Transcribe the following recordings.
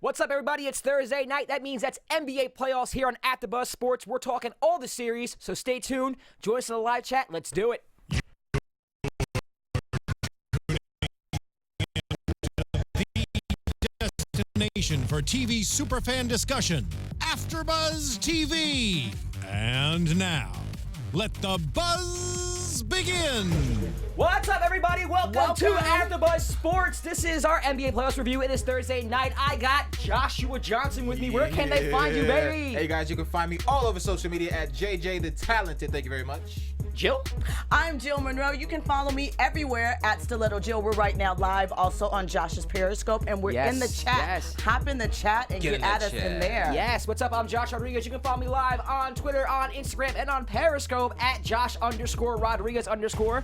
What's up, everybody? It's Thursday night. That means that's NBA playoffs here on At The Buzz Sports. We're talking all the series, so stay tuned. Join us in the live chat. Let's do it. Destination for TV superfan discussion, AfterBuzz TV. And now, let the buzz begin. What's up, everybody? Welcome to At The Buzz Sports. This is our NBA playoffs review. It is Thursday night. I got Joshua Johnson with me. Where can they find you, baby? Hey, guys, you can find me all over social media at JJ the Talented. Thank you very much. Jill? I'm Jill Monroe. You can follow me everywhere at Stiletto Jill. We're right now live also on Josh's Periscope, and we're in the chat. Yes. Hop in the chat and get at us in there. Yes. What's up? I'm Josh Rodriguez. You can follow me live on Twitter, on Instagram, and on Periscope at Josh_Rodriguez_.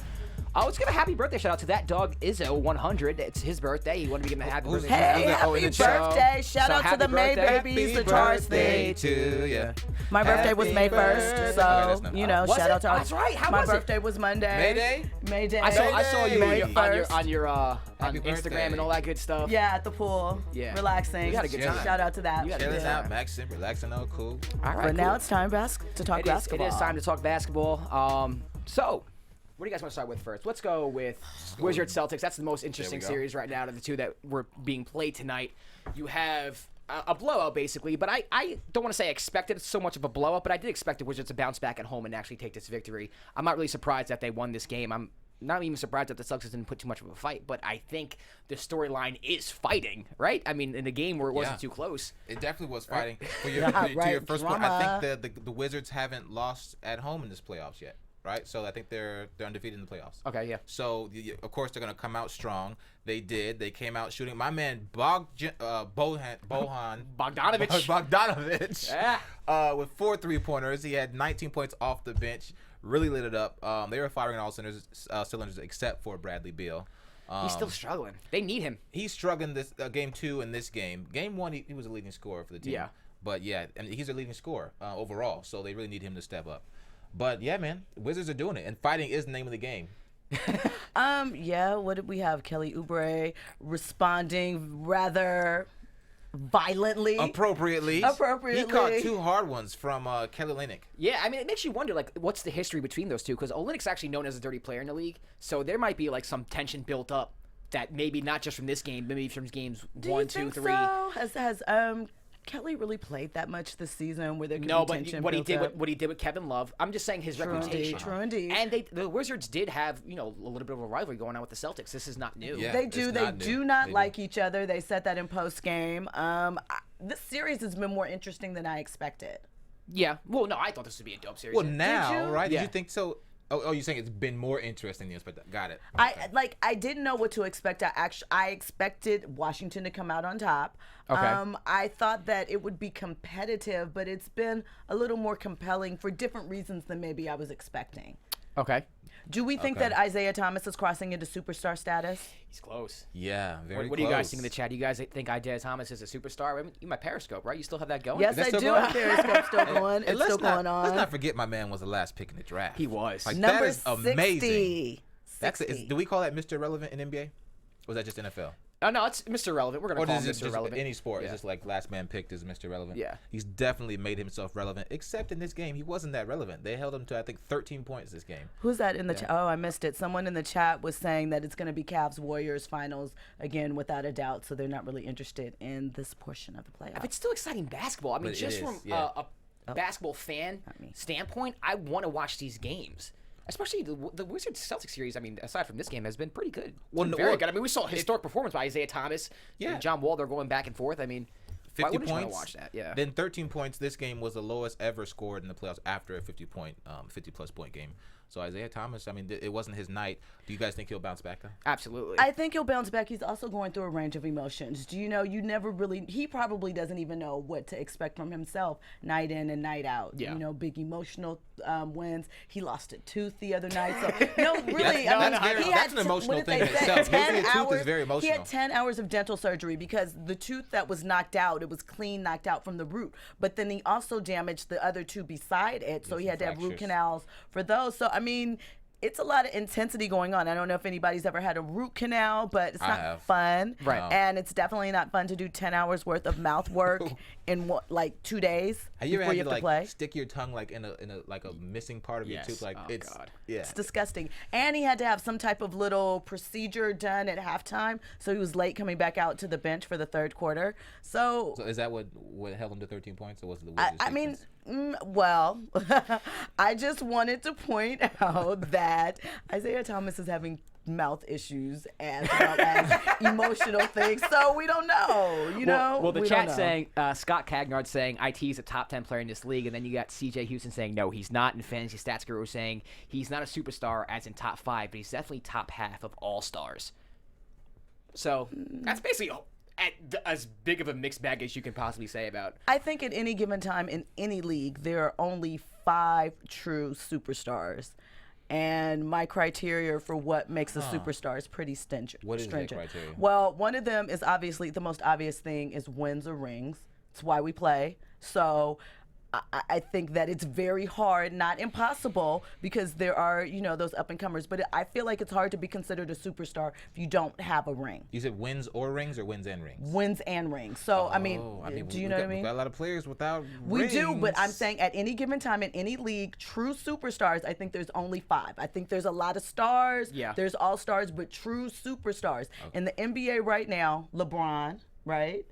Let's give a happy birthday shout out to that dog Izzo 100. It's his birthday. You want to give him a happy birthday? Hey, happy birthday. Shout out to the May birthday. babies, the Taurus thing. to you. My birthday was May 1st, so, you know, Was shout it? out to our... That's right. How My was it? birthday was Monday. May Day? May Day. I saw you May on 1st. your on Happy Instagram birthday. and all that good stuff. Yeah, at the pool. Yeah. Relaxing. You had a good time. Shout out to that. You had a good Chilling time. out, maxing, relaxing, all cool. All right, But now cool. it's time to talk basketball. It is time to talk basketball. So, what do you guys want to start with first? Let's go with Wizards Celtics. That's the most interesting go. series right now of the two that were being played tonight. You have a blowout, basically, but I don't want to say I expected so much of a blowout, but I did expect the Wizards to bounce back at home and actually take this victory. I'm not really surprised that they won this game. I'm not even surprised that the Celtics didn't put too much of a fight, but I think the storyline is fighting, right? I mean, in a game where it wasn't too close. It definitely was fighting. To your right, first point, I drama. think the Wizards haven't lost at home in this playoffs yet, right? So I think they're undefeated in the playoffs. Okay, yeah. So of course they're gonna come out strong. They did. They came out shooting. My man Bohan Bogdanovic. Yeah. With 4 3-pointers. He had 19 points off the bench. Really lit it up. They were firing on all cylinders except for Bradley Beal. He's still struggling. They need him. He's struggling this game 2 and this game. Game 1, he was a leading scorer for the team. Yeah. But yeah, and he's a leading scorer overall. So they really need him to step up. But yeah, man, Wizards are doing it, and fighting is the name of the game. Yeah, what did we have? Kelly Oubre responding rather violently. Appropriately. He caught 2 hard ones from Kelly Olynyk. Yeah, I mean, it makes you wonder, like, what's the history between those two? Because Olynyk's actually known as a dirty player in the league, so there might be, like, some tension built up that maybe not just from this game, maybe from games Do 1, you 2, think 3. so? Has Kelly really played that much this season where there could No, be but tension what he built did up? what he did with Kevin Love, I'm just saying his True reputation. indeed, true indeed. And the Wizards did have, you know, a little bit of a rivalry going on with the Celtics. This is not new. Yeah. They it's do. not They new. do not They do. like each other. They said that in post game. This series has been more interesting than I expected. Yeah. Well, no, I thought this would be a dope series. Well, now, you? right? Yeah. Did you think so? Oh, you're saying it's been more interesting than you expected. Got it. I didn't know what to expect. I expected Washington to come out on top. Okay. I thought that it would be competitive, but it's been a little more compelling for different reasons than maybe I was expecting. Okay. Do we think that Isaiah Thomas is crossing into superstar status? He's close. Yeah, very What do you guys think in the chat? Do you guys think Isaiah Thomas is a superstar? I mean, you my Periscope, right? You still have that going? Yes, that I still do. going? Have Periscope still going. And It's still going on. Let's not forget my man was the last pick in the draft. He was. Like, Number that is amazing. 60. Do we call that Mr. Relevant in NBA? Or was that just NFL? Oh, no, it's Mr. Relevant. We're going Or to call is him it Mr. just Relevant. any sport? Yeah. It's just like last man picked is Mr. Relevant. Yeah. He's definitely made himself relevant, except in this game. He wasn't that relevant. They held him to, I think, 13 points this game. Who's that in the chat? Oh, I missed it. Someone in the chat was saying that it's going to be Cavs Warriors finals again, without a doubt. So they're not really interested in this portion of the playoffs. It's still exciting basketball. I mean, But it just is, from yeah. a basketball fan standpoint, I want to watch these games. Especially the Wizards Celtics series. I mean, aside from this game, has been pretty good. Well, Very well, good. I mean, we saw a historic performance by Isaiah Thomas and John Wall. They're going back and forth. I mean, why 50 wouldn't you want points. to watch that? Yeah. Then 13 points. This game was the lowest ever scored in the playoffs after a 50-plus point game. So Isaiah Thomas, I mean, it wasn't his night. Do you guys think he'll bounce back though? Absolutely. I think he'll bounce back. He's also going through a range of emotions. Do you know, you never really, he probably doesn't even know what to expect from himself night in and night out. Yeah. You know, big emotional wins. He lost a tooth the other night. So, no, really, That's an emotional thing in itself. Losing a tooth is very He emotional. had 10 hours of dental surgery because the tooth that was knocked out, it was clean, knocked out from the root. But then he also damaged the other two beside it. So he had to have root fractures. canals for those. So, I mean, it's a lot of intensity going on. I don't know if anybody's ever had a root canal, but it's I not have. fun. Right. And it's definitely not fun to do 10 hours worth of mouth work in like 2 days Have you before ever you had have to to like play. stick your tongue like in a like a missing part of Yes. your tooth? Like Oh, it's God. yeah. It's disgusting. And he had to have some type of little procedure done at halftime, so he was late coming back out to the bench for the third quarter. So So is that what held him to 13 points, or was it the I Wizards' mean, defense? well, I just wanted to point out that Isaiah Thomas is having mouth issues as well as emotional things. So we don't know, you know. Well, the We don't chat know. saying Scott Cagnard saying IT is a top 10 player in this league, and then you got CJ Houston saying no, he's not, and Fantasy Stats Guru saying he's not a superstar as in top 5, but he's definitely top half of all stars. So that's basically as big of a mixed bag as you can possibly say about. I think at any given time in any league, there are only 5 true superstars. And my criteria for what makes a superstar is pretty stringent. What is that criteria? Well, one of them is obviously the most obvious thing is wins or rings. It's why we play. So I think that it's very hard, not impossible, because there are, you know, those up-and-comers. But I feel like it's hard to be considered a superstar if you don't have a ring. You said wins or rings, or wins and rings? Wins and rings. So, I mean, Oh, do you know what I We mean? got a lot of players without We rings. do, but I'm saying at any given time in any league, true superstars, I think there's only 5. I think there's a lot of stars. Yeah. There's all stars, but true superstars. In the NBA right now, LeBron, right?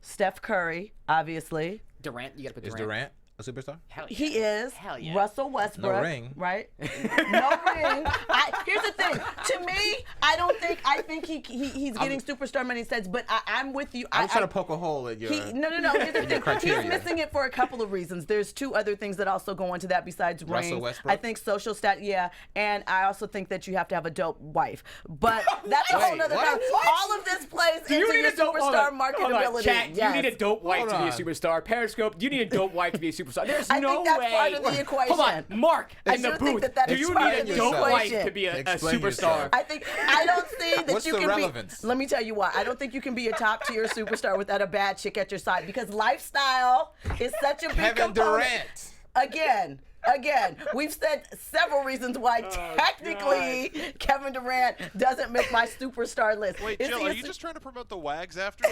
Steph Curry, obviously. Durant, you got to put Is Durant. Durant a superstar? Hell yeah. He is. Hell yeah. Russell Westbrook. ring. Right? No ring. Here's the thing. To me, I think he's getting superstar money sets, but I'm with you. I'm trying to poke a hole at your. No. Here's the thing. criteria. He's missing it for a couple of reasons. There's 2 other things that also go into that besides Russell rings. Westbrook? I think social stat, yeah, and I also think that you have to have a dope wife. But that's a whole Wait, nother what? time. All of this plays into your hold superstar on, marketability. Chat, Yes. you need a dope wife Hold to be a on. superstar. Periscope, you need a dope wife to be a superstar. There's I no think that's way. part of the Hold on, equation. Mark, I in the do think booth. that Do you part need of a the dope wife equation. to be a Explain superstar? yourself. I don't see that What's you the can relevance? be. Let me tell you why. I don't think you can be a top tier superstar without a bad chick at your side because lifestyle is such a big Kevin component. Durant. Again, we've said several reasons why technically Kevin Durant doesn't make my superstar list. Wait, Is Jill, he are a you su- just trying to promote the WAGs after?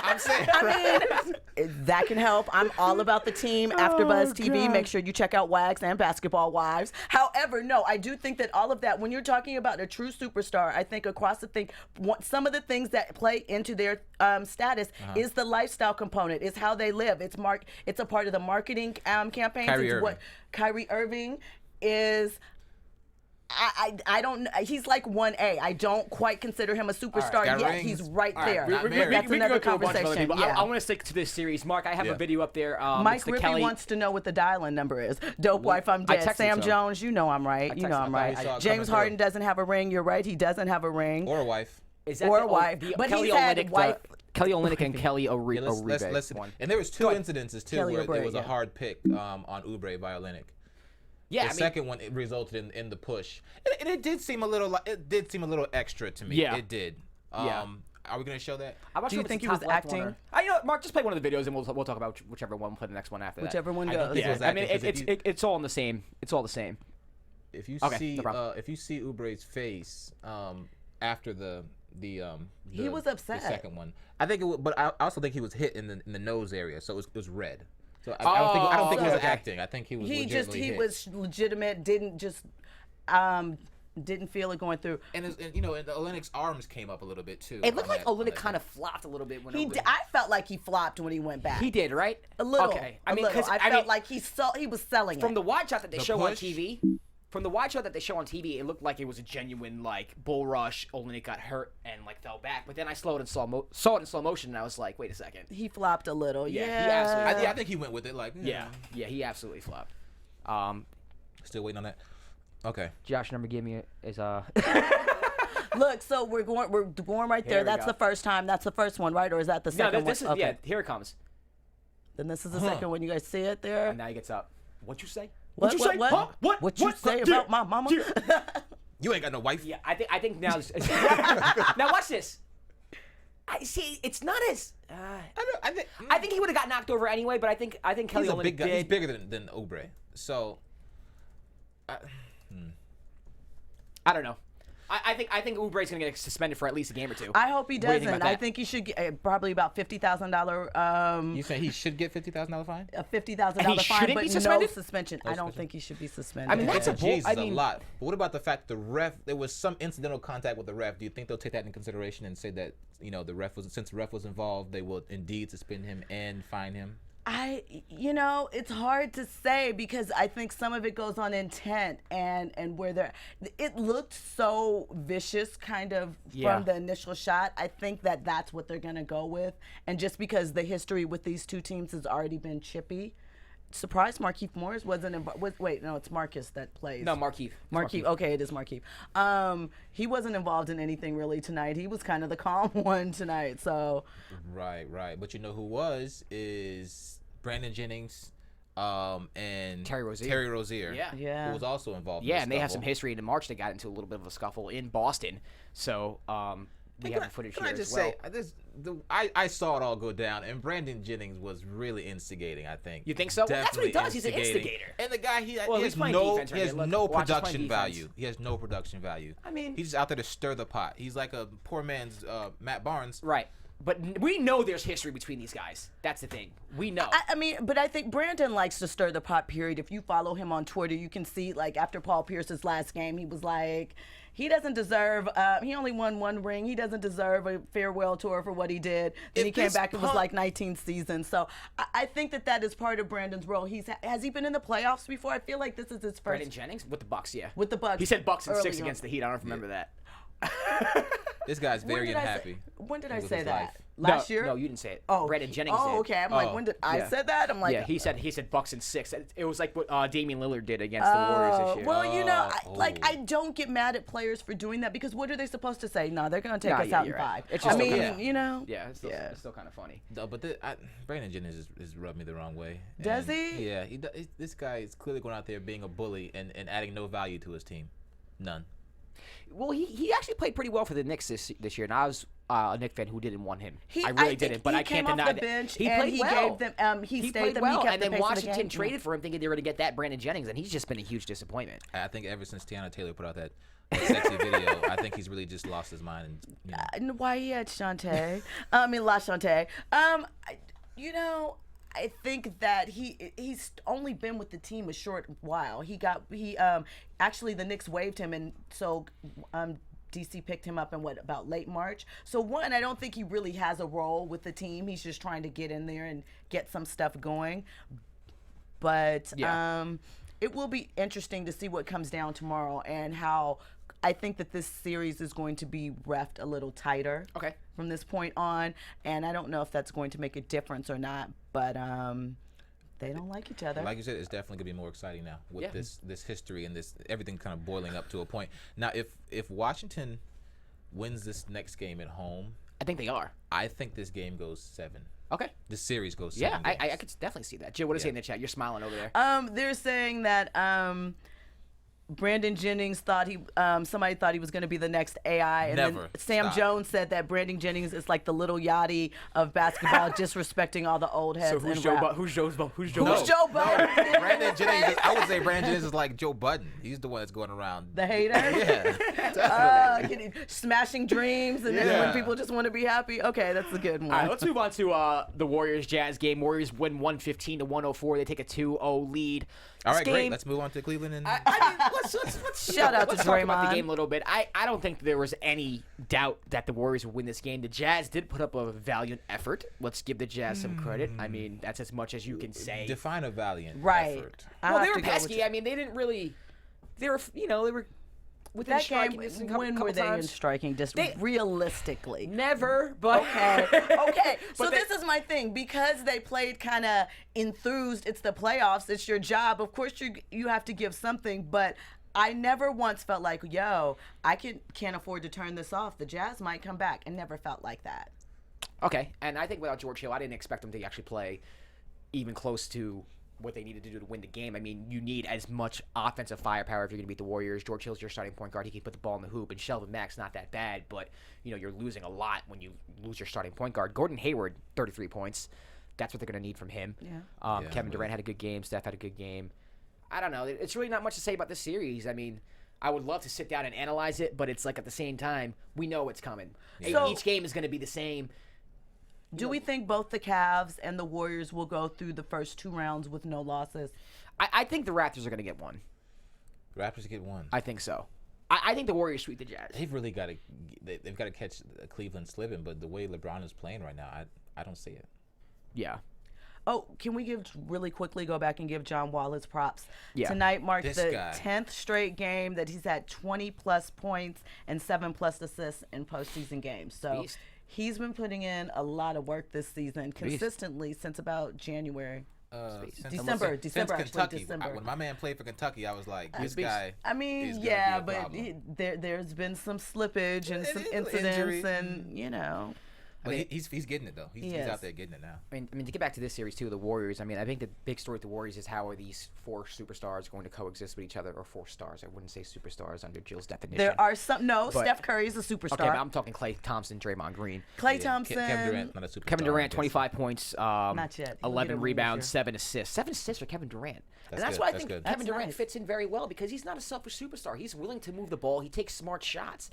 I'm saying. I mean, that can help. I'm all about the team. AfterBuzz TV. Make sure you check out Wags and Basketball Wives. However, no, I do think that all of that, when you're talking about a true superstar, I think across the thing, some of the things that play into their status is the lifestyle component. Is how they live. It's a part of the marketing campaigns. Kyrie It's Irving. what Kyrie Irving is. I don't. He's like 1A. I don't quite consider him a superstar got yet. rings. He's right All right, there. not married. That's we can another go through a bunch of other conversation. people. Yeah. I want to stick to this series. Mark, I have Yeah. a video up there. Mike it's the Rippey Kelly. wants to know what the dial-in number is. Dope wife, I'm I dead. texted Sam him. Jones, you know I'm right. You texted know him. I'm I thought we right. saw it James coming Harden through. doesn't have a ring. You're right. He doesn't have a ring Or a wife. Is that or the- wife. the But Kelly he's had Olynyk, wife- Kelly Olynyk and Kelly Yeah, Oubre let's one. and there was 2 incidences too Kelly where Oubre, there was a yeah. hard pick on Oubre by Olynyk. Yeah, The second one it resulted in the push, and it did seem a little extra to me. Yeah. It did. Yeah. Are we gonna show that? I'm not Do sure you if think it's he was top left one acting? or- You know what, Mark, just play one of the videos and we'll talk about whichever one. We'll play the next one after Whichever one I don't goes. think it that. was Yeah, I mean acting, 'cause if you- it's all in the same. It's all the same. If you Okay, see no problem. if you see Oubre's face after the He was upset. The second one, I think but I also think he was hit in the nose area, so it was red. So I don't think he was okay. acting. I think he was. He legitimately hit. was legitimate. Didn't feel it going through. And the Olynyk's arms came up a little bit too. It looked on like that- on Olynyk that kind hit. of flopped a little bit when I felt like he flopped when he went back. He did, right? A little. Okay. I mean, I felt like he was selling from it. the wide shot that they The show on push? TV. From the wide shot that they show on TV, it looked like it was a genuine like bull rush. Olynyk got hurt and like fell back, but then I saw it in slow motion, and I was like, wait a second. He flopped a little. Yeah, Yeah. he absolutely- I think he went with it. Like Yeah, he absolutely flopped. Still waiting on that. Okay. Josh number gave me is Look, so we're going right Here there. we That's go. the first time. That's the first one, right? Or is that the no. second This is one? yeah. Here it comes. Then this is the second one. You guys see it there? And now he gets up. What you say? What? you say? What? Huh? What? What you What? say Yeah. about my mama? Yeah. You ain't got no wife. Yeah, I think now. Now watch this. I see. It's not as. I think he would have got knocked over anyway, but I think Kelly He's a Olynyk big guy. He's did. bigger than Oubre. So. I don't know. I think Oubre's gonna get suspended for at least a game or two. I hope he What do you think doesn't. about I that? think he should get probably about $50,000 You saying he should get $50,000 fine? a $50,000 And he fine, shouldn't but be no suspended? suspension. I don't think he should be suspended. I mean, that's a bull. Jesus, I mean, a lot. But what about the fact the ref? There was some incidental contact with the ref. Do you think they'll take that into consideration and say that the ref was, since the ref was involved, they will indeed suspend him and fine him? It's hard to say because I think some of it goes on intent and where it looked so vicious kind of Yeah. from the initial shot. I think that's what they're going to go with. And just because the history with these two teams has already been chippy. Surprised Markieff Morris wasn't involved. Wait, no, it's Marcus that plays. No, Markieff. Markieff. Okay, it is Markieff. He wasn't involved in anything really tonight. He was kind of the calm one tonight. So Right. But you know who is Brandon Jennings, and Terry Rozier. Yeah. Who was also involved. Yeah, in the and they have some scuffle. history. In March, they got into a little bit of a scuffle in Boston. So we have the footage Can here I just as well. say, I saw it all go down, and Brandon Jennings was really instigating. I think. You think so? Well, that's what he Definitely does. He's an instigating. instigator. And the guy, he Well, he's has playing no, defense right he has here. Look, no watch, he's playing production defense. value. He has no production value. I mean- he's just out there to stir the pot. He's like a poor man's Matt Barnes. Right. But we know there's history between these guys. That's the thing. We know. But I think Brandon likes to stir the pot, period. If you follow him on Twitter, you can see, like, after Paul Pierce's last game, he was like, he doesn't deserve, he only won one ring. He doesn't deserve a farewell tour for what he did. Then If he came this back, it was punk- like 19 seasons. So I think that is part of Brandon's role. Has he been in the playoffs before? I feel like this is his first. Brandon Jennings with the Bucks, yeah. With the Bucks He said Bucks in 6 early on. against the Heat. I don't know if you remember that. This guy's When very did I say- unhappy. When did I with say his that? life. Last year? No, you didn't say it. Oh, Brandon Jennings did. Oh, okay. I'm like, when did I Yeah. said that? I'm like, Yeah, he said Bucks in 6. It was like what Damian Lillard did against the Warriors this year. Well, I don't get mad at players for doing that because what are they supposed to say? No, they're going to take Nah, us yeah, out in you're right. 5. It's I just mean, okay. yeah. It's still kind of funny. No, but Brandon Jennings is rubbed me the wrong way. Does And, he? Yeah, this guy is clearly going out there being a bully and adding no value to his team. None. Well, he actually played pretty well for the Knicks this year, and I was a Knicks fan who didn't want him. I really think didn't, but he I can't came deny off the that bench he and played he well. gave them. He stayed played them. well, He kept and the then pace of the Washington game. traded for him, thinking they were going to get that Brandon Jennings, and he's just been a huge disappointment. I think ever since Tiana Taylor put out that sexy video, I think he's really just lost his mind. And, And why he had Shantae? La Shantae. I think that he's only been with the team a short while. Actually the Knicks waived him, and so DC picked him up in about late March. So one, I don't think he really has a role with the team. He's just trying to get in there and get some stuff going. But Yeah. it will be interesting to see what comes down tomorrow and how I think that this series is going to be reffed a little tighter Okay. from this point on. And I don't know if that's going to make a difference or not, but they don't like each other. like you said, it's definitely gonna be more exciting now with Yeah. this history and this everything kind of boiling up to a point. Now, if Washington wins this next game at home, I think they are. I think this game goes 7. Okay. This series goes Yeah, 7 I games. could definitely see that. Jill, what is he in the chat? You're smiling over there. They're saying that Brandon Jennings thought somebody thought he was going to be the next AI, and Never. then Sam Stop. Jones said that Brandon Jennings is like the little Yachty of basketball, disrespecting all the old heads. So who's in Joe? rap. Who's Joe? Who's Joe Budden? Brandon Jennings. I would say Brandon Jennings is like Joe Budden. He's the one that's going around. The hater. Yeah. Smashing dreams, and then Yeah. when people just want to be happy. Okay, that's a good one. All right, let's move on to the Warriors Jazz game. Warriors win 115 to 104. They take a 2-0 lead. All This right, great. game- Let's move on to Cleveland and. I mean, let's Shout out to let's talk about Draymond. the game a little bit. I don't think there was any doubt that the Warriors would win this game. The Jazz did put up a valiant effort. Let's give the Jazz some credit. I mean, that's as much as you can say. Define a valiant Right. effort. I Well, have they were to go with pesky. you. I mean, they didn't really. They were within That striking game, distance a couple, when couple were they in times. striking distance? Realistically. Never, but Okay. So But they- this is my thing. Because they played kind of enthused, it's the playoffs, it's your job. Of course you have to give something, but I never once felt like, yo, I can't afford to turn this off. The Jazz might come back. I never felt like that. Okay, and I think without George Hill, I didn't expect them to actually play even close to what they needed to do to win the game. I mean, you need as much offensive firepower if you're going to beat the Warriors. George Hill's your starting point guard. He can put the ball in the hoop, and Shelvin Mack's not that bad, but you're losing a lot when you lose your starting point guard. Gordon Hayward, 33 points. That's what they're going to need from him. Yeah. Kevin Durant had a good game. Steph had a good game. I don't know. It's really not much to say about this series. I mean, I would love to sit down and analyze it, but it's like at the same time, we know it's coming. So- Each game is going to be the same. Do we think both the Cavs and the Warriors will go through the first 2 rounds with no losses? I think the Raptors are going to get one. Raptors get one. I think so. I think the Warriors sweep the Jazz. They've really got to. They've got to catch Cleveland slipping. But the way LeBron is playing right now, I don't see it. Yeah. Oh, can we really quickly go back and give John Wall his props? Yeah. Tonight marked This the guy. 10th straight game that he's had 20-plus points and 7-plus assists in postseason games. So Beast. he's been putting in a lot of work this season consistently since about January. December, Kentucky. December. When my man played for Kentucky, I was like, this beast. guy. I mean, is gonna yeah, be a but problem. there's been some slippage and It some is incidents, injury. and But he's getting it though. He's Yes. out there getting it now. I mean, to get back to this series too, the Warriors. I mean, I think the big story with the Warriors is how are these 4 superstars going to coexist with each other, or 4 stars? I wouldn't say superstars under Jill's definition. there are some. No, But- Steph Curry is a superstar. Okay, but I'm talking Klay Thompson, Draymond Green. Klay Yeah, Thompson. Kevin Durant, not a superstar. Kevin Durant, I guess. 25 points, Not yet. He'll get a 11 ring this rebounds, year. 7 assists. 7 assists for Kevin Durant. and That's that's good, why I that's think good. Kevin That's Durant nice. fits in very well because he's not a selfish superstar. He's willing to move the ball. He takes smart shots.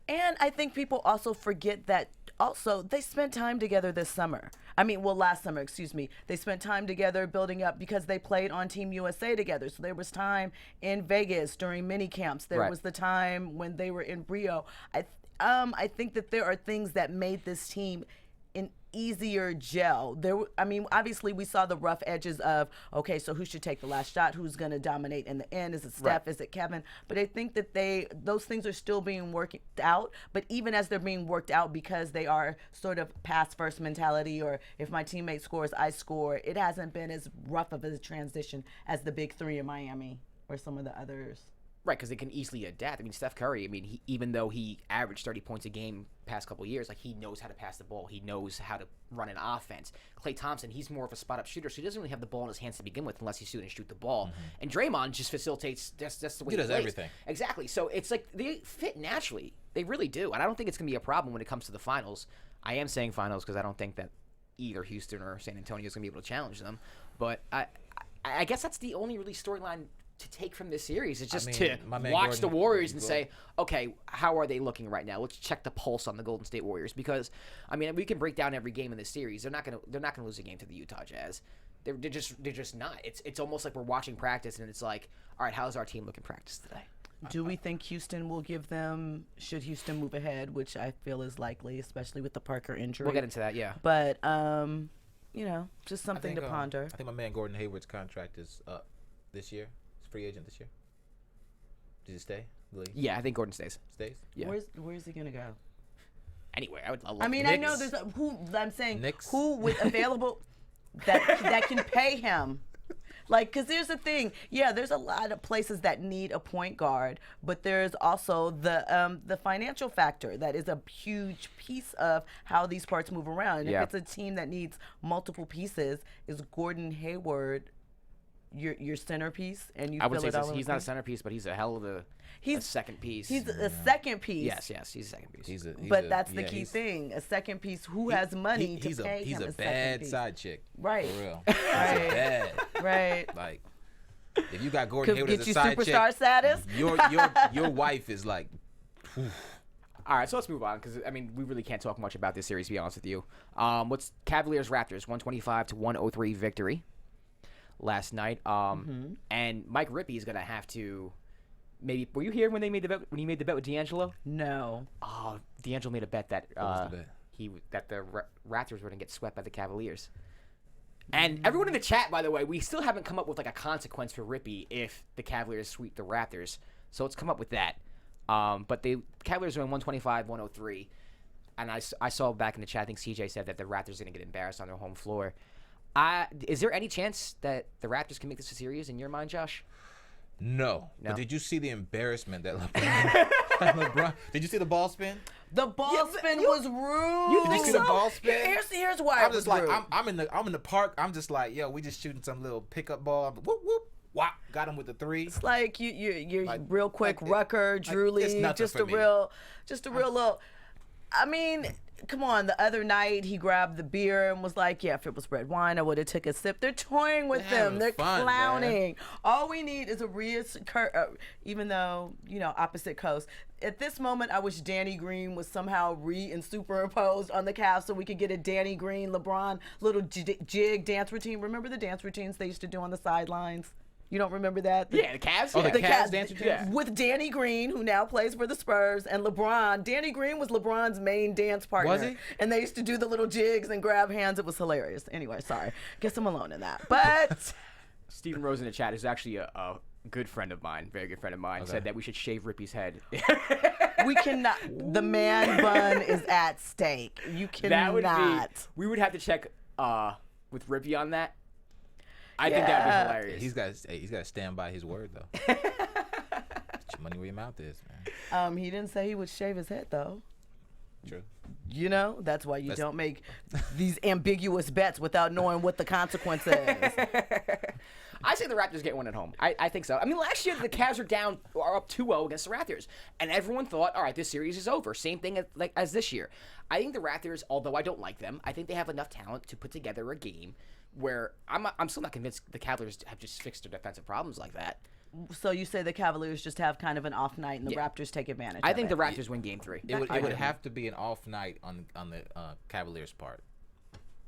And I think people also forget that also they spent time together this summer. I mean, well, last summer, excuse me. They spent time together building up because they played on Team USA together. So there was time in Vegas during mini camps. There Right. was the time when they were in Rio. I think that there are things that made this team an easier gel. I mean, obviously we saw the rough edges of, okay, so who should take the last shot? Who's going to dominate in the end? Is it Steph? Right. Is it Kevin? But I think that those things are still being worked out. But even as they're being worked out, because they are sort of pass first mentality, or if my teammate scores, I score, it hasn't been as rough of a transition as the big 3 in Miami or some of the others. Right, because they can easily adapt. I mean, Steph Curry, I mean, even though he averaged 30 points a game past couple of years, like, he knows how to pass the ball. He knows how to run an offense. Klay Thompson, he's more of a spot-up shooter, so he doesn't really have the ball in his hands to begin with unless he's shooting and shoot the ball. And Draymond just facilitates. That's the way He does plays. everything. Exactly. So it's like they fit naturally. They really do. And I don't think it's going to be a problem when it comes to the finals. I am saying finals because I don't think that either Houston or San Antonio is going to be able to challenge them. But I guess that's the only really storyline to take from this series is just mean, my to man watch the Gordon- Warriors and Gordon- say, okay, how are they looking right now? Let's check the pulse on the Golden State Warriors because, I mean, we can break down every game in this series. They're not gonna lose a game to the Utah Jazz. They're just not. It's almost like we're watching practice and it's like, all right, how's our team looking practice today? Do we think Houston will give them, should Houston move ahead, which I feel is likely, especially with the Parker injury? We'll get into that, yeah. But, just something to I ponder. think my man Gordon Hayward's contract is up this year. He's a free agent this year. Does he stay? Will he Yeah, I think Gordon stays. stays? Yeah. Where's he gonna go? Anyway, I love I mean, Knicks. I know there's I'm saying Knicks. who with available that can pay him. Like, because there's the thing, yeah, there's a lot of places that need a point guard, but there's also the financial factor that is a huge piece of how these parts move around. And Yeah. if it's a team that needs multiple pieces, is Gordon Hayward your centerpiece? And you I would fill say it all in he's with not a him? centerpiece, but he's a hell of a second piece. He's a second piece. yes, he's a second piece. He's But that's the key thing. A second piece who has money to he's pay he's him a a second bad piece. side chick. Right. For real. He's Right. bad. Right. Like, if you got Gordon Could Hayward get as you a side superstar chick, status. your wife is like, All right, so let's move on because I mean we really can't talk much about this series. To be honest with you, what's Cavaliers Raptors 125-103 victory last night. And Mike Rippey is gonna have to maybe. Were you here when they made the bet? When he made the bet with D'Angelo? No. Oh, D'Angelo made a bet that was the bet? that the Raptors were gonna get swept by the Cavaliers. And everyone in the chat, by the way, we still haven't come up with like a consequence for Rippey if the Cavaliers sweep the Raptors. So let's come up with that. But the Cavaliers are in 125-103. And I saw back in the chat, I think CJ said that the Raptors are going to get embarrassed on their home floor. Is there any chance that the Raptors can make this a series in your mind, Josh? no. No. But did you see the embarrassment that LeBron? Did you see the ball spin? The ball spin was rude. You Did you see the ball spin? Here's why I'm it was just like, rude. I'm in the park. I'm just like, yo, we just shooting some little pickup ball. Whoop whoop. Whop. Got him with the 3. It's like you're Like- real quick, like it- Rucker, Drew it's Lee, nothing just for a me. real little. I mean, come on. The other night, he grabbed the beer and was like, "Yeah, if it was red wine, I would have took a sip." They're toying with They're them. They're having fun, clowning. All we need is a even though opposite coast. At this moment, I wish Danny Green was somehow and superimposed on the Cavs so we could get a Danny Green, LeBron little jig dance routine. Remember the dance routines they used to do on the sidelines? You don't remember that? Yeah, the Cavs. Oh, yeah. the Cavs dance routine? Yeah. With Danny Green, who now plays for the Spurs, and LeBron. Danny Green was LeBron's main dance partner. Was he? And they used to do the little jigs and grab hands. It was hilarious. Anyway, sorry. Guess I'm alone in that. But Stephen Rose in the chat is actually a good friend of mine, very good friend of mine, said that we should shave Rippy's head. we cannot. The man bun is at stake. You That would cannot. be. We would have to check with Rippy on that. I think that would be hilarious. He's got to stand by his word though. Put your money where your mouth is, man. He didn't say he would shave his head though. True. That's why you don't make these ambiguous bets without knowing what the consequence is. I say the Raptors get one at home. I think so. I mean, last year the Cavs are up 2-0 against the Raptors, and everyone thought, all right, this series is over. Same thing as this year. I think the Raptors, although I don't like them, I think they have enough talent to put together a game where I'm still not convinced the Cavaliers have just fixed their defensive problems like that. So you say the Cavaliers just have kind of an off night and the Yeah. Raptors take advantage I of think it. the Raptors win Game 3. It would have to be an off night on the Cavaliers' part.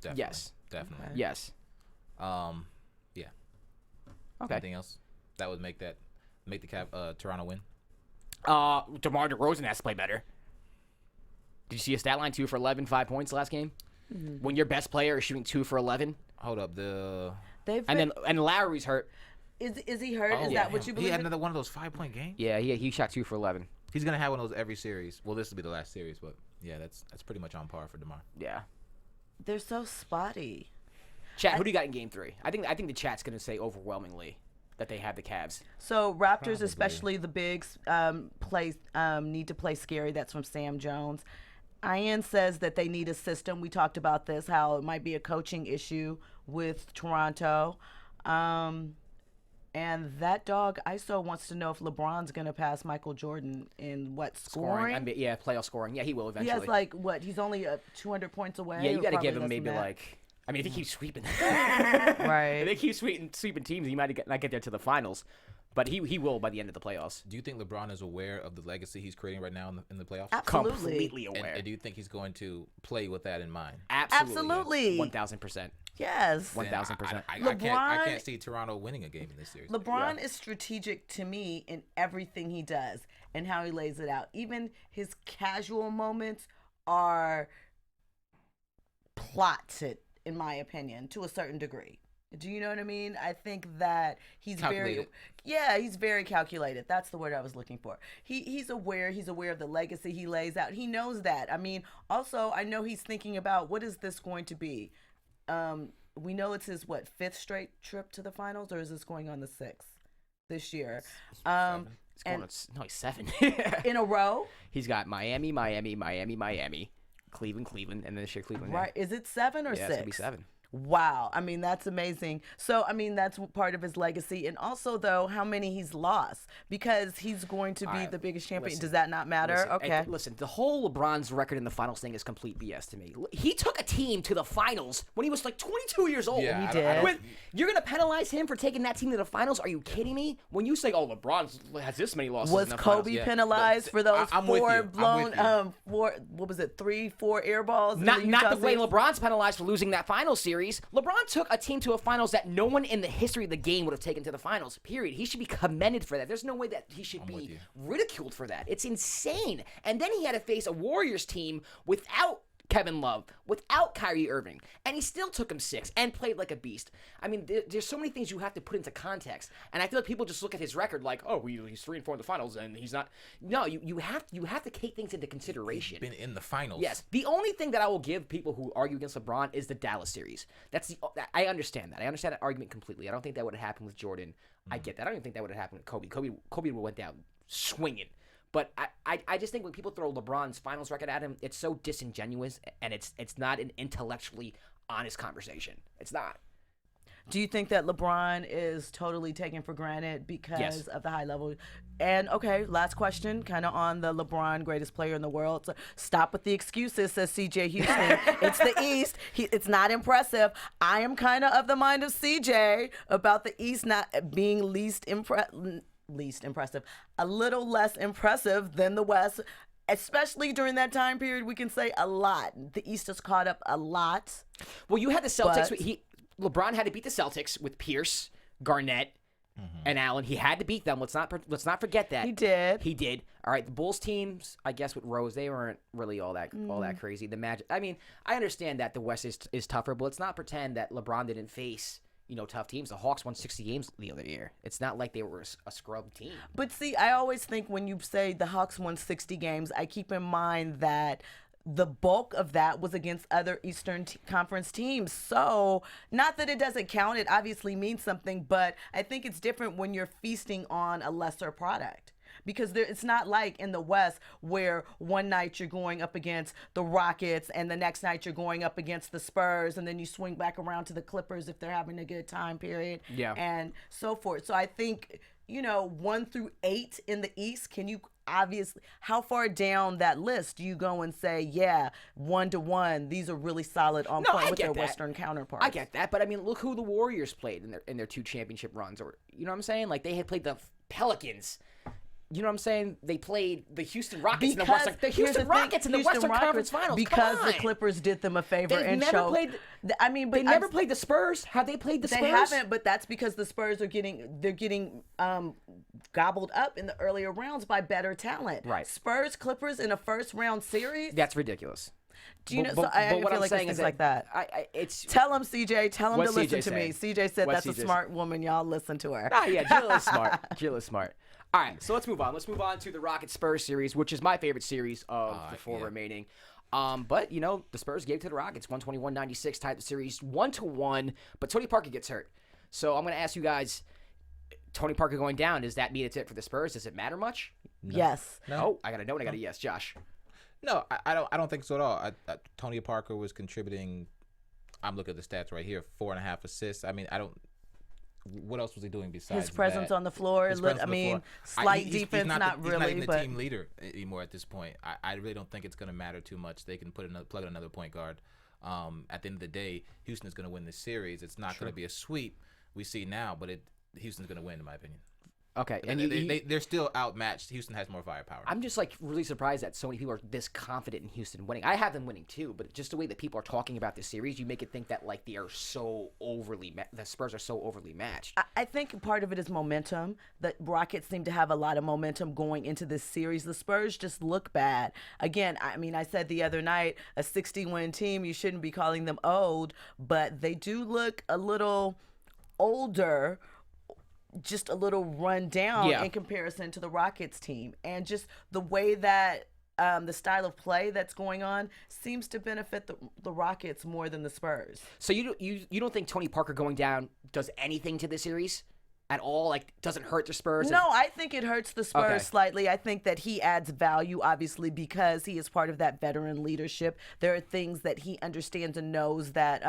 Definitely. Yes. Definitely. Yes. Yeah. Okay. Anything else that would make the Toronto win? DeMar DeRozan has to play better. Did you see a stat line? 2 for 11, 5 points last game? Mm-hmm. When your best player is shooting 2 for 11, Hold up, and Lowry's hurt. Is he hurt? Oh, Is that what you believe? He had another one of those 5-point games. Yeah, he shot 2 for 11. He's gonna have one of those every series. Well, this will be the last series, but yeah, that's pretty much on par for DeMar. Yeah. They're so spotty. Chat, who do you got in Game 3? I think the chat's gonna say overwhelmingly that they have the Cavs. So Raptors, especially the bigs, need to play scary. That's from Sam Jones. Ian says that they need a system. We talked about this, how it might be a coaching issue with Toronto. And that dog ISO wants to know if LeBron's going to pass Michael Jordan in what, scoring? Playoff scoring. Yeah, he will He eventually. has he's only 200 points away. yeah, you got to Probably give him less maybe than that. if he keeps sweeping. Right. If they keep sweeping teams, he might not get there to the finals. But he will by the end of the playoffs. Do you think LeBron is aware of the legacy he's creating right now in the playoffs? Absolutely. Completely And, aware. and do you think he's going to play with that in mind? Absolutely. 1,000%. Yes. 1,000%. I LeBron- can't see Toronto winning a game in this series. LeBron is strategic to me in everything he does and how he lays it out. Even his casual moments are plotted, in my opinion, to a certain degree. Do you know what I mean? I think that he's Calculated. he's very calculated. That's the word I was looking for. He's aware of the legacy he lays out. He knows that. I mean, also I know he's thinking about what is this going to be. We know it's his 5th straight trip to the finals, or is this going on the 6th this year? He's going and- on, he's 7. In a row? He's got Miami, Cleveland, and then this year Cleveland. Right. Is it 7 or 6? Yeah, it's going to be 7. Wow. I mean, that's amazing. So, I mean, that's part of his legacy. And also, though, how many he's lost because he's going to be right, the biggest champion. listen, Does that not matter? Okay. Listen, the whole LeBron's record in the finals thing is complete BS to me. He took a team to the finals when he was like 22 years old. Yeah, He I did. don't- When, you're going to penalize him for taking that team to the finals? Are you kidding me? When you say, oh, LeBron has this many losses Was in the Kobe finals. yeah. penalized for those I'm with you. 4 I'm blown, with you. 4 air balls? in Not the Utah way series? LeBron's penalized for losing that final series. LeBron took a team to a finals that no one in the history of the game would have taken to the finals, period. He should be commended for that. There's no way that he should with be you. ridiculed for that. It's insane. And then he had to face a Warriors team without Kevin Love, without Kyrie Irving, and he still took him 6 and played like a beast. I mean, there's so many things you have to put into context, and I feel like people just look at his record like, oh, he's 3-4 in the finals, and he's not. No, you have to take things into consideration. Been in the finals. Yes. The only thing that I will give people who argue against LeBron is the Dallas series. I understand that. I understand that argument completely. I don't think that would have happened with Jordan. I get that. I don't even think that would have happened with Kobe. Kobe went down swinging. But I just think when people throw LeBron's finals record at him, it's so disingenuous, and it's not an intellectually honest conversation. It's not. Do you think that LeBron is totally taken for granted because Yes. of the high level? And okay, last question, kind of on the LeBron greatest player in the world. So stop with the excuses, says CJ Houston. It's the East. It's not impressive. I am kind of the mind of CJ about the East not being least impressive, a little less impressive than the West. Especially during that time period, we can say a lot. The East has caught up a lot. Well, you had the Celtics. But- LeBron had to beat the Celtics with Pierce, Garnett, and Allen. He had to beat them. Let's not forget that. He did. He did. All right, the Bulls teams, I guess with Rose, they weren't really all that crazy. The Magic. I mean, I understand that the West is tougher, but let's not pretend that LeBron didn't face tough teams. The Hawks won 60 games the other year. It's not like they were a scrub team. But see, I always think when you say the Hawks won 60 games, I keep in mind that the bulk of that was against other Eastern Conference teams. So, not that it doesn't count, it obviously means something, but I think it's different when you're feasting on a lesser product. Because it's not like in the West where one night you're going up against the Rockets and the next night you're going up against the Spurs and then you swing back around to the Clippers if they're having a good time period and so forth. So I think, 1 through 8 in the East, can you obviously, how far down that list do you go and say, 1-1, these are really solid on No, point I with get their that. Western counterparts? I get that, but I mean, look who the Warriors played in their 2 championship runs, or you know what I'm saying? Like they had played the Pelicans. You know what I'm saying? They played the Houston Rockets in the Western. The here's Houston thing, Rockets in the Houston Western Rockets, Conference Finals. because Come the on. Clippers did them a favor They've and never showed. played. I mean, but They never played the Spurs. Have they played the Spurs? They haven't, but that's because the Spurs are getting gobbled up in the earlier rounds by better talent. Right. Spurs Clippers in a first round series. That's ridiculous. Do you know? But So I what feel I'm like saying things is like that. It's Tell him, CJ. Tell him What's to listen CJ to me. saying? CJ said What's that's a CJ smart woman. Y'all listen to her. Yeah, Jill is smart. Jill is smart. All right, so let's move on. Let's move on to the Rockets Spurs series, which is my favorite series of the 4 remaining. But the Spurs gave it to the Rockets, 121-96, tied the series 1-1. But Tony Parker gets hurt, so I'm going to ask you guys: Tony Parker going down, does that mean it's it for the Spurs? Does it matter much? Yes. No. Oh, I got a no and I got a yes. Josh. No, I don't think so at all. Tony Parker was contributing. I'm looking at the stats right here: 4.5 assists. I mean, I don't. What else was he doing besides His presence that? on the floor. His presence on the floor. Slight He's defense, not he's really, not even but the team leader anymore at this point. I really don't think it's going to matter too much. They can plug in another point guard. At the end of the day, Houston is going to win this series. It's not going to be a sweep we see now, but Houston's going to win, in my opinion. Okay, and They're still outmatched. Houston has more firepower. I'm just really surprised that so many people are this confident in Houston winning. I have them winning too, but just the way that people are talking about this series, you make it think that they are so the Spurs are so overly matched. I think part of it is momentum. The Rockets seem to have a lot of momentum going into this series. The Spurs just look bad. Again, I mean, I said the other night, a 60-win team, you shouldn't be calling them old, but they do look a little older, just a little run down in comparison to the Rockets team. And just the way that the style of play that's going on seems to benefit the Rockets more than the Spurs. So you don't think Tony Parker going down does anything to the series at all? Doesn't hurt the Spurs? No, I think it hurts the Spurs Okay. slightly. I think that he adds value, obviously, because he is part of that veteran leadership. There are things that he understands and knows that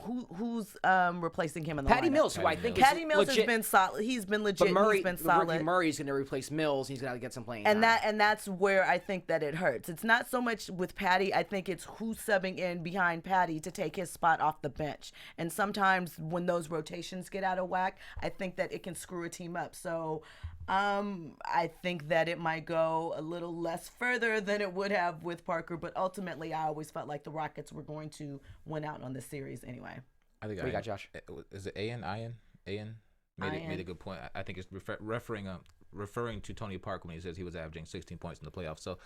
who's replacing him in the Patty lineup? Mills, who I think Patty is Mills legit. has been solid. He's been legit. But He's been the solid. rookie Murray's going to replace Mills. He's going to get some playing And time. that's where I think that it hurts. It's not so much with Patty. I think it's who's subbing in behind Patty to take his spot off the bench. And sometimes when those rotations get out of whack, I think that it can screw a team up. So I think that it might go a little less further than it would have with Parker. But ultimately, I always felt like the Rockets were going to win out on this series anyway. I think What do you got, Josh? Is it Ian made a good point. I think it's referring to Tony Parker when he says he was averaging 16 points in the playoffs. So,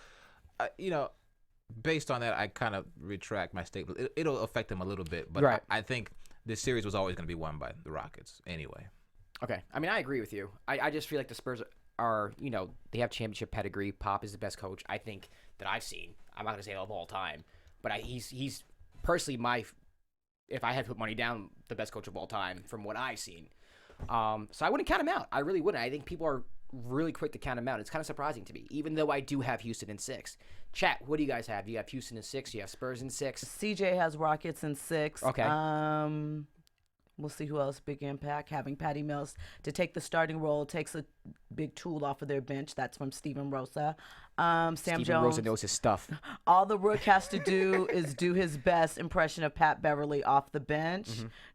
based on that, I kind of retract my statement. It'll affect him a little bit, but Right. I think this series was always going to be won by the Rockets anyway. Okay. I mean, I agree with you. I just feel like the Spurs are, they have championship pedigree. Pop is the best coach I think that I've seen. I'm not going to say of all time, but he's personally if I had to put money down, the best coach of all time from what I've seen. So I wouldn't count him out. I really wouldn't. I think people are really quick to count him out. It's kind of surprising to me, even though I do have Houston in 6. Chat, what do you guys have? You have Houston in 6. You have Spurs in 6. CJ has Rockets in 6. Okay. We'll see who else big impact. Having Patty Mills to take the starting role takes a big tool off of their bench. That's from Steven Rosa. Sam Steven Jones. Rosa knows his stuff. All the Rook has to do is do his best impression of Pat Beverly off the bench.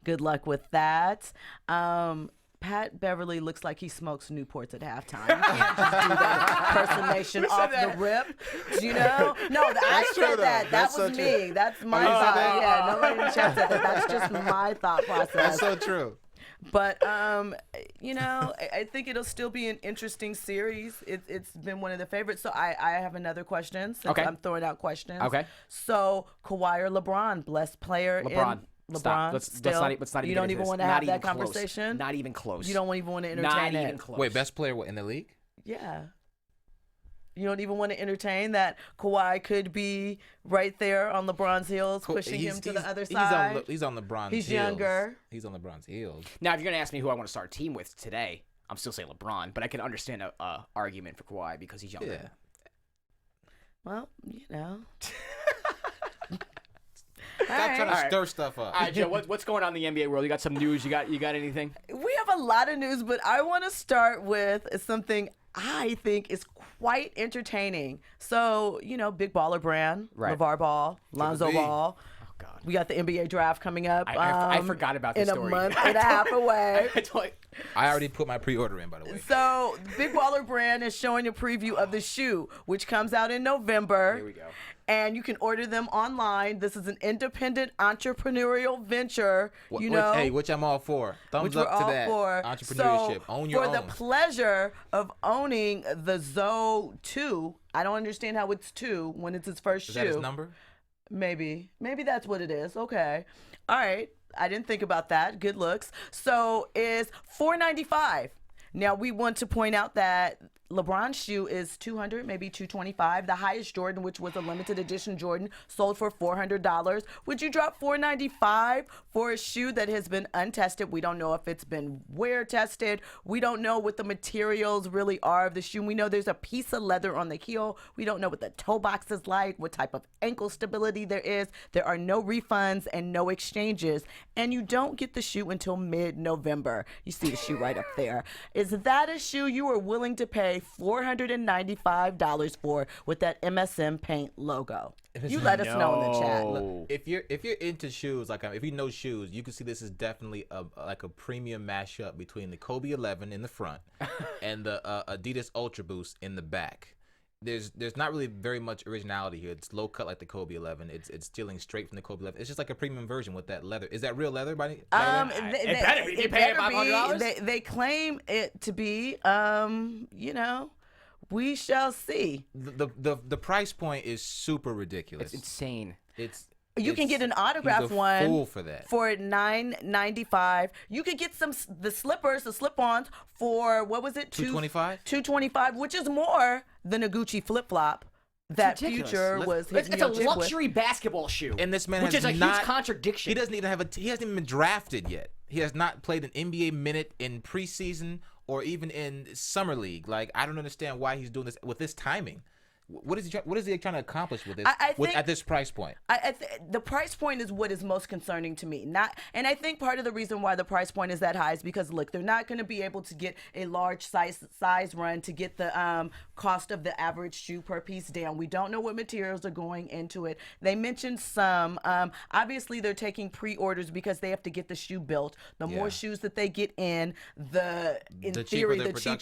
Good luck with that. Pat Beverly looks like he smokes Newports at halftime. You can't just do that impersonation off the rip. Do you know? No, I true, said though. that. That That's was so me. true. That's my you said thought. that? Yeah, nobody in the chat said that. That's just my thought process. That's so true. But you know, I think it'll still be an interesting series. It's been one of the favorites. So I have another question since Okay. I'm throwing out questions. Okay. So Kawhi or LeBron, blessed player. LeBron. LeBron. Stop. Let's not even You don't get even into want this. to Not have that even close. conversation. Not even close. You don't even want to entertain Not it. even close. Wait, best player in the league? Yeah. You don't even want to entertain that Kawhi could be right there on LeBron's heels, pushing him to the other side. He's on LeBron's He's heels. younger. He's on LeBron's heels. Now, if you're gonna ask me who I want to start a team with today, I'm still saying LeBron, but I can understand a argument for Kawhi because he's younger. Yeah. Well, you know. Stop trying to Alright. stir stuff up. All right, Joe, what's going on in the NBA world? You got some news? You got anything? We have a lot of news, but I want to start with something I think is quite entertaining. So, you know, big baller brand, Right. LeVar Ball, Lonzo B. Ball. Oh God. We got the NBA draft coming up. I forgot about this in story. a month and a half away. I already put my pre-order in, by the way. So, Big Baller Brand is showing a preview of the shoe, which comes out in November. Here we go. And you can order them online. This is an independent entrepreneurial venture. You know, Which I'm all for. Thumbs which we're up to all that. for. Entrepreneurship. So, Own your for own. the pleasure of owning the Zoe 2, I don't understand how it's 2 when it's his first Is shoe. that his number? Maybe that's what it is. Okay. All right. I didn't think about that. Good looks. So is $495. Now we want to point out that LeBron's shoe is $200, maybe $225. The highest Jordan, which was a limited edition Jordan, sold for $400. Would you drop $495 for a shoe that has been untested? We don't know if it's been wear tested. We don't know what the materials really are of the shoe. We know there's a piece of leather on the heel. We don't know what the toe box is like, what type of ankle stability there is. There are no refunds and no exchanges. And you don't get the shoe until mid-November. You see the shoe right up there. Is that a shoe you are willing to pay $495 for with that MSM Paint logo? You let us know in the chat. No. If you're into shoes, like if you know shoes, you can see this is definitely like a premium mashup between the Kobe 11 in the front and the Adidas Ultra Boost in the back. There's not really very much originality here. It's low cut like the Kobe 11. It's stealing straight from the Kobe 11. It's just like a premium version with that leather. Is that real leather, by the way? It better be. You pay $500? They claim it to be. You know, we shall see. The price point is super ridiculous. It's insane. You can get an autographed he's a one fool for that. for $9.95. You could get the slippers, the slip-ons for what was it? $225? $225, which is more than a Gucci flip-flop that ridiculous. Future was hitting It's your a chick with. luxury basketball shoe. And this man which has is a not, huge contradiction. He doesn't even have he hasn't even been drafted yet. He has not played an NBA minute in preseason or even in summer league. Like, I don't understand why he's doing this with this timing. What is he trying to accomplish with this at this price point? The price point is what is most concerning to me. And I think part of the reason why the price point is that high is because, look, they're not going to be able to get a large size run to get the cost of the average shoe per piece down. We don't know what materials are going into it. They mentioned some. Obviously, they're taking pre-orders because they have to get the shoe built. The more shoes that they get in, the cheaper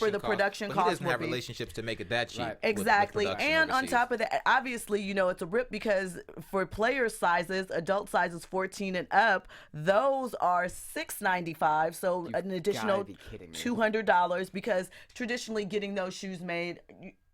the production cost He doesn't will have be. relationships to make it that cheap. Right. Exactly. With And on overseas. top of that, obviously, you know, it's a rip because for player sizes, adult sizes 14 and up, those are $695. So an additional be kidding me. $200 because traditionally getting those shoes made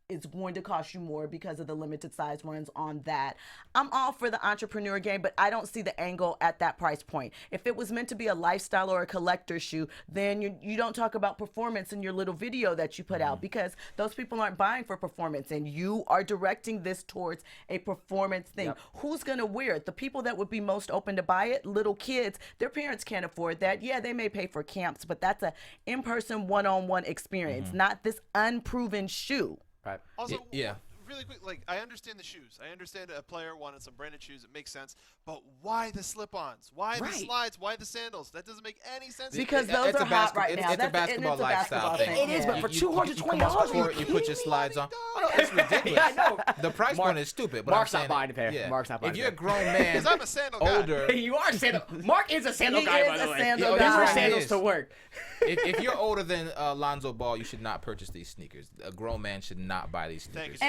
is going to cost you more because of the limited size runs on that. I'm all for the entrepreneur game, but I don't see the angle at that price point. If it was meant to be a lifestyle or a collector shoe, then you don't talk about performance in your little video that you put out because those people aren't buying for performance and you are directing this towards a performance thing. Yep. Who's going to wear it? The people that would be most open to buy it, little kids, their parents can't afford that. Yeah, they may pay for camps, but that's a in-person one-on-one experience, not this unproven shoe. Right. Also, Yeah. really quick, like, I understand the shoes. I understand a player wanted some branded shoes. It makes sense. But why the slip-ons? Why the slides? Why the sandals? That doesn't make any sense. Because those It's are a hot right now. It's a basketball lifestyle thing. It is, but for $220, you put your slides on. Oh, no, it's ridiculous. Yeah, I know. The price point is stupid. But Mark's I'm not saying buying a pair. Yeah. Mark's not buying If a you're a pair. grown man, Because I'm a sandal guy. older. You are a sandal. Mark is a sandal He guy, is by the a way. sandal He guy. wears He sandals is. to work. if you're older than Lonzo Ball, you should not purchase these sneakers. A grown man should not buy these Thank sneakers.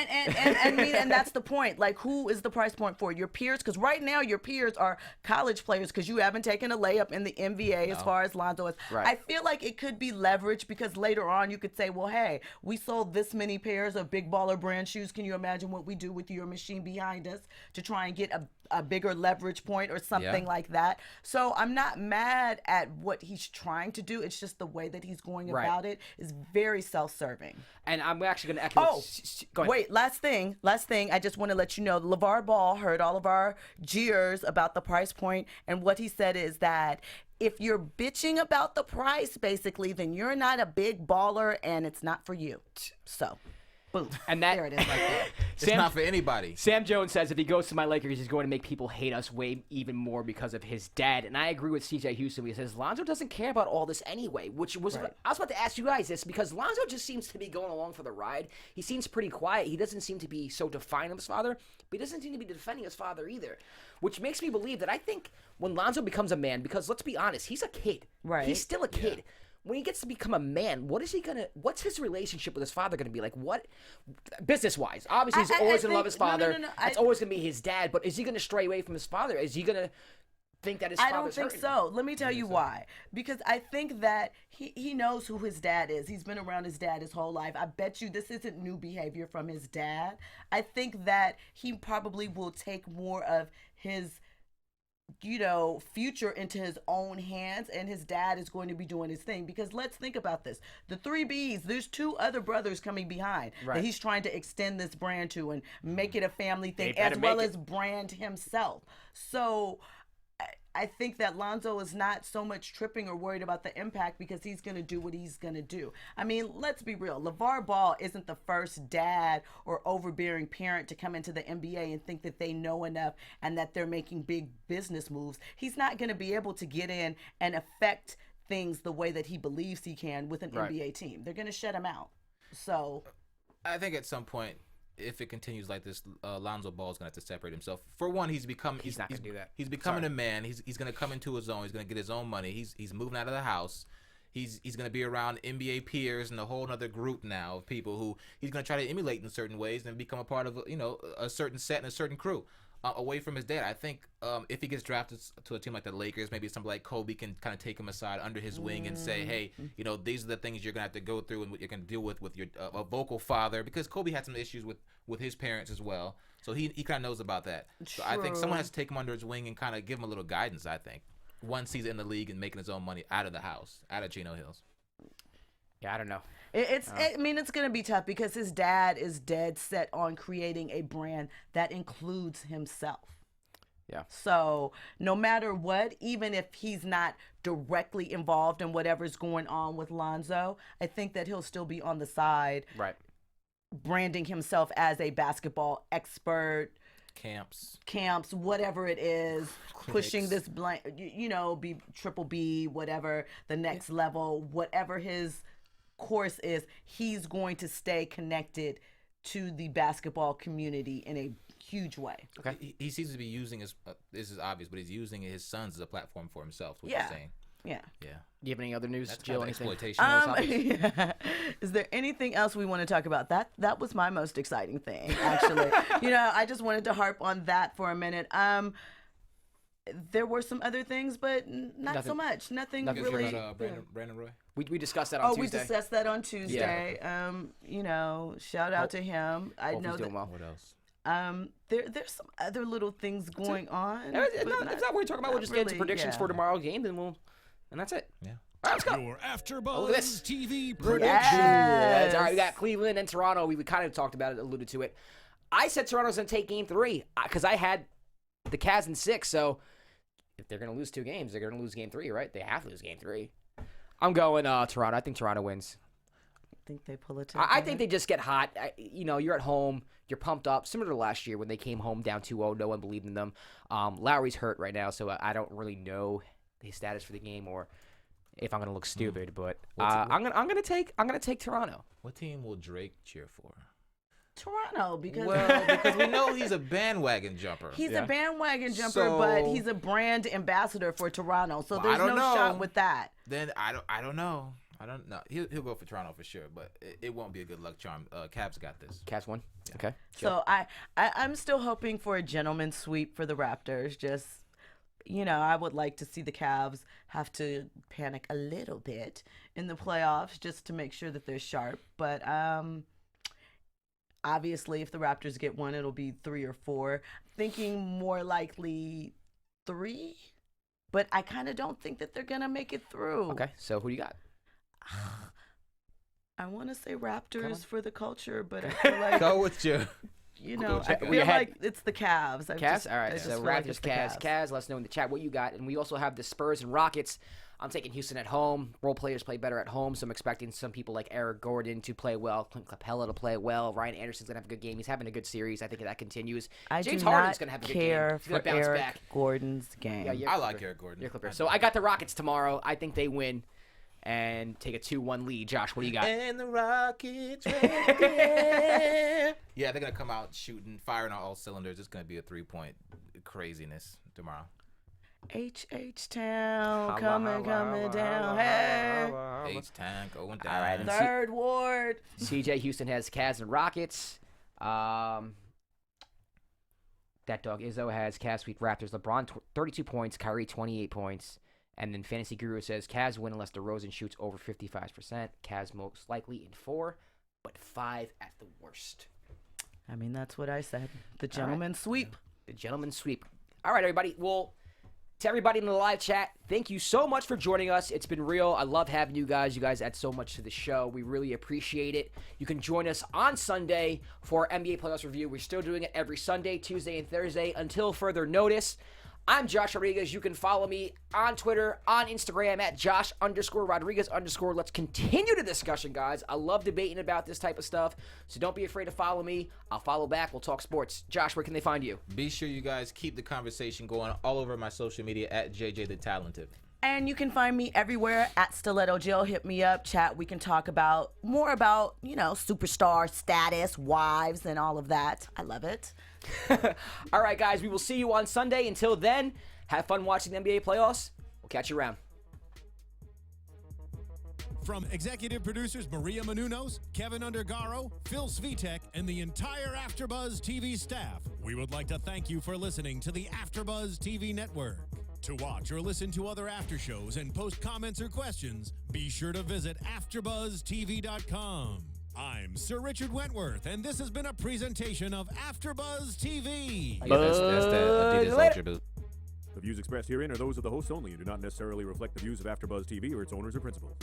you. And that's the point. Like, who is the price point for your peers? Because right now your peers are college players because you haven't taken a layup in the NBA as far as Lonzo is. Right. I feel like it could be leveraged because later on you could say, well, hey, we sold this many pairs of Big Baller brand shoes. Can you imagine what we do with your machine behind us to try and get a bigger leverage point or something like that? So I'm not mad at what he's trying to do. It's just the way that he's going Right. about it is very self-serving. And I'm actually going to echo. Oh, go ahead. wait, last thing. I just want to let you know, LeVar Ball heard all of our jeers about the price point, and what he said is that if you're bitching about the price, basically, then you're not a big baller, and it's not for you. So, boom. And that- there it is right there. It's not for anybody. Sam Jones says if he goes to my Lakers, he's going to make people hate us way even more because of his dad. And I agree with CJ Houston when he says Lonzo doesn't care about all this anyway, which was I was about to ask you guys this because Lonzo just seems to be going along for the ride. He seems pretty quiet. He doesn't seem to be so defiant of his father, but he doesn't seem to be defending his father either, which makes me believe that I think when Lonzo becomes a man, because let's be honest, he's a kid. Right. He's still a kid. When he gets to become a man, what's his relationship with his father going to be like? What, business-wise? Obviously, he's I always going to think- love his no, no, father. no, no, That's always going to be his dad, but is he going to stray away from his father? Is he going to think that his I father's don't think hurting him? so. Let me tell you why. Because I think that he knows who his dad is. He's been around his dad his whole life. I bet you this isn't new behavior from his dad. I think that he probably will take more of his future into his own hands, and his dad is going to be doing his thing. Because let's think about this. The 3Bs, there's 2 other brothers coming behind that he's trying to extend this brand to and make it a family thing, better as well make it. as brand himself. So I think that Lonzo is not so much tripping or worried about the impact because he's going to do what he's going to do. I mean, let's be real. LeVar Ball isn't the first dad or overbearing parent to come into the NBA and think that they know enough and that they're making big business moves. He's not going to be able to get in and affect things the way that he believes he can with an NBA team. They're going to shut him out. So I think at some point, if it continues like this, Lonzo Ball is gonna have to separate himself. For one, he's not gonna do that. He's becoming a man. He's gonna come into his own. He's gonna get his own money. He's moving out of the house. He's gonna be around NBA peers and a whole other group now of people who he's gonna try to emulate in certain ways and become a part of a certain set and a certain crew. Away from his dad, I think if he gets drafted to a team like the Lakers, maybe somebody like Kobe can kind of take him aside under his wing and say, hey, these are the things you're gonna have to go through and what you're gonna deal with your a vocal father, because Kobe had some issues with his parents as well, so he kind of knows about that. So I think someone has to take him under his wing and kind of give him a little guidance. I think once he's in the league and making his own money out of the house, out of Chino Hills. Yeah, I don't know. I mean, it's going to be tough because his dad is dead set on creating a brand that includes himself. Yeah. So no matter what, even if he's not directly involved in whatever's going on with Lonzo, I think that he'll still be on the side, Right. branding himself as a basketball expert, camps, whatever it is, pushing this be triple B, whatever the next level, whatever his course is, he's going to stay connected to the basketball community in a huge way. Okay. He seems to be using this is obvious, but he's using his sons as a platform for himself. What Yeah. you're saying? Yeah. Yeah. Do you have any other news, That's Jill? kind of Anything? exploitation. of those topics. Yeah. Is there anything else we want to talk about? That was my most exciting thing, actually. I just wanted to harp on that for a minute. There were some other things, but not so much. Nothing You guys really. hear about Brandon Roy? We discussed that on Tuesday. We discussed that on Tuesday. Shout out to him. I Hope know he's that. doing well. What else? There's some other little things going on. It's but not what we're talking about. We'll just get into really, predictions yeah. for tomorrow's game, and that's it. Yeah. All right, let's go. Your After look at this. Buzz TV Yes. prediction. All right, we got Cleveland and Toronto. We kind of talked about it, alluded to it. I said Toronto's going to take game 3 because I had the Cavs in 6. So if they're going to lose 2 games, they're going to lose game 3, right? They have to lose game 3. I'm going Toronto. I think Toronto wins. I think they pull it I think they just get hot. You're at home. You're pumped up, similar to last year when they came home down 2-0. No one believed in them. Lowry's hurt right now, so I don't really know his status for the game or if I'm gonna look stupid. But I'm gonna take Toronto. What team will Drake cheer for? Toronto, because Because we know he's a bandwagon jumper. he's a bandwagon jumper, So- but he's a brand ambassador for Toronto, so there's I no don't know. shot with that. Then I don't know. I don't know. He'll go for Toronto for sure, but it won't be a good luck charm. Cavs got this. Cavs won. Okay. So I'm still hoping for a gentleman's sweep for the Raptors. Just, I would like to see the Cavs have to panic a little bit in the playoffs just to make sure that they're sharp. But obviously, if the Raptors get one, it'll be 3 or 4. Thinking more likely 3, but I kind of don't think that they're gonna make it through. Okay. So who do you got? I want to say Raptors for the culture, but I feel like Go with you. I check it feel out. like it's the Cavs. Cavs? All right. I just So feel like Raptors, it's the Cavs. Let us know in the chat what you got. And we also have the Spurs and Rockets. I'm taking Houston at home. Role players play better at home, so I'm expecting some people like Eric Gordon to play well, Clint Capella to play well. Ryan Anderson's gonna have a good game. He's having a good series. I think that continues. I James do Harden's not gonna have a good care game. He's for gonna bounce Eric back. Gordon's game. Yeah, you're I a like Clipper. Eric Gordon. You're a Clipper. So I got the Rockets tomorrow. I think they win and take a 2-1 lead. Josh, what do you got? And the Rockets. Yeah, they're gonna come out shooting, firing on all cylinders. It's gonna be a 3-point craziness tomorrow. HH Town coming down. Hey. H-Town going down. All right, and Third Ward. CJ Houston has Cavs and Rockets. That dog Izzo has Cavs sweep Raptors. LeBron 32 points, Kyrie 28 points. And then Fantasy Guru says Cavs win unless DeRozan shoots over 55%. Cavs most likely in 4, but 5 at the worst. I mean, that's what I said. The gentleman's sweep. The gentleman's sweep. All right, everybody. Well, to everybody in the live chat, thank you so much for joining us. It's been real. I love having you guys. You guys add so much to the show. We really appreciate it. You can join us on Sunday for our NBA Playoffs review. We're still doing it every Sunday, Tuesday, and Thursday until further notice. I'm Josh Rodriguez. You can follow me on Twitter, on Instagram at Josh_Rodriguez_. Let's continue the discussion, guys. I love debating about this type of stuff, so don't be afraid to follow me. I'll follow back. We'll talk sports. Josh, where can they find you? Be sure you guys keep the conversation going all over my social media at JJ the Talented. And you can find me everywhere at Stiletto Jill. Hit me up, chat. We can talk about more about, superstar status, wives, and all of that. I love it. All right, guys, we will see you on Sunday. Until then, have fun watching the NBA playoffs. We'll catch you around. From executive producers Maria Menounos, Kevin Undergaro, Phil Svitek, and the entire AfterBuzz TV staff, we would like to thank you for listening to the AfterBuzz TV network. To watch or listen to other after shows and post comments or questions, be sure to visit AfterBuzzTV.com. I'm Sir Richard Wentworth, and this has been a presentation of AfterBuzz TV. Yeah, that's that Adidas Ultra boot. The views expressed herein are those of the hosts only and do not necessarily reflect the views of AfterBuzz TV or its owners or principals.